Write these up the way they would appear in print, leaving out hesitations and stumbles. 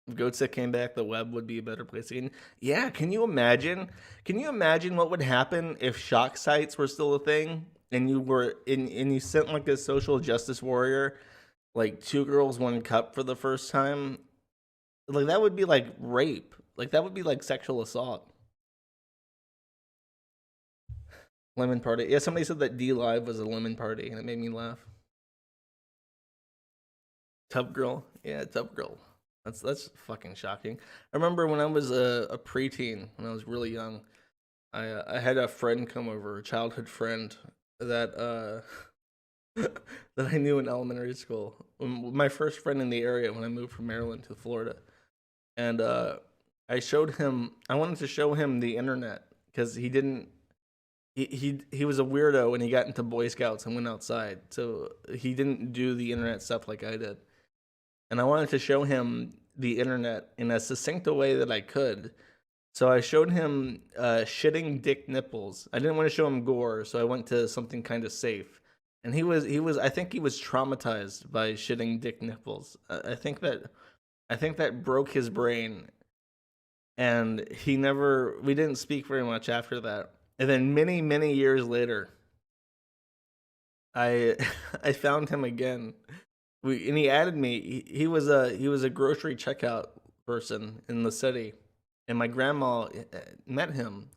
If Goatse came back, the web would be a better place again. Yeah, can you imagine? Can you imagine what would happen if shock sites were still a thing and you were and you sent like a social justice warrior, like two girls, one cup for the first time? Like that would be like rape. Like that would be like sexual assault. Lemon party. Yeah, somebody said that D Live was a lemon party, and it made me laugh. Tub girl. Yeah, tub girl. That's fucking shocking. I remember when I was a preteen, when I was really young, I had a friend come over, a childhood friend that that I knew in elementary school. My first friend in the area when I moved from Maryland to Florida, and I wanted to show him the internet because he didn't. He was a weirdo and he got into Boy Scouts and went outside, so he didn't do the internet stuff like I did. And I wanted to show him the internet in as succinct a way that I could. So I showed him shitting dick nipples. I didn't want to show him gore, so I went to something kind of safe. And he was I think he was traumatized by shitting dick nipples. I think that broke his brain, and we didn't speak very much after that. And then many years later, I I found him again. And he added me. He was a grocery checkout person in the city, and my grandma met him.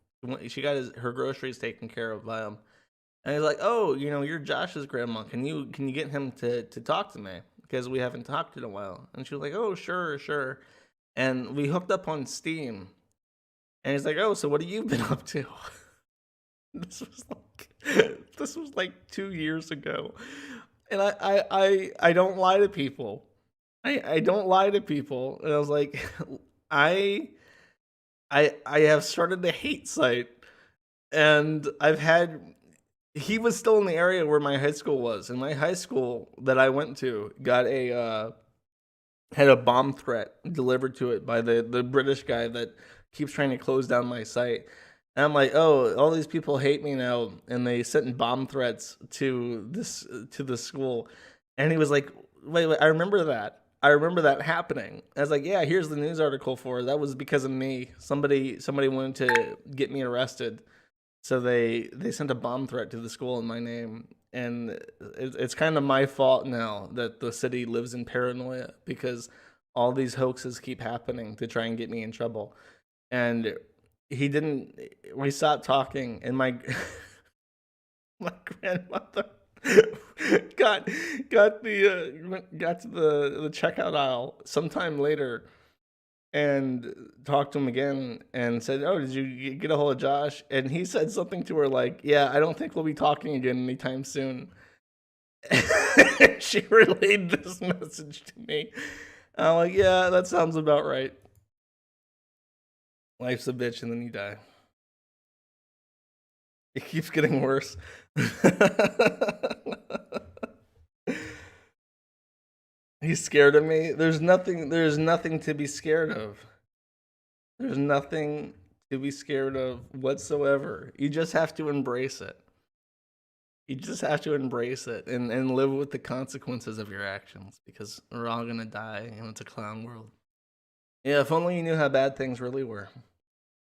She got her groceries taken care of by him, and he's like, "Oh, you're Josh's grandma. Can you get him to talk to me because we haven't talked in a while?" And she was like, "Oh, sure, sure." And we hooked up on Steam, and he's like, "Oh, so what have you been up to?" This was this was like 2 years ago, and I don't lie to people. I don't lie to people, and I was like, I I have started a hate site, and I've had. He was still in the area where my high school was, and my high school that I went to got a had a bomb threat delivered to it by the British guy that keeps trying to close down my site. And I'm like, oh, all these people hate me now, and they sent bomb threats to the school. And he was like, wait, I remember that. I remember that happening. I was like, yeah, here's the news article for it. That was because of me. Somebody wanted to get me arrested, so they sent a bomb threat to the school in my name, and it's kind of my fault now that the city lives in paranoia because all these hoaxes keep happening to try and get me in trouble. And he didn't. We stopped talking, and my my grandmother got got to the checkout aisle sometime later and talked to him again and said, "Oh, did you get a hold of Josh?" And he said something to her like, "Yeah, I don't think we'll be talking again anytime soon." She relayed this message to me. I'm like, "Yeah, that sounds about right. Life's a bitch, and then you die. It keeps getting worse." He's scared of me. There's nothing to be scared of. There's nothing to be scared of whatsoever. You just have to embrace it. You just have to embrace it and live with the consequences of your actions because we're all gonna die and it's a clown world. Yeah, if only you knew how bad things really were.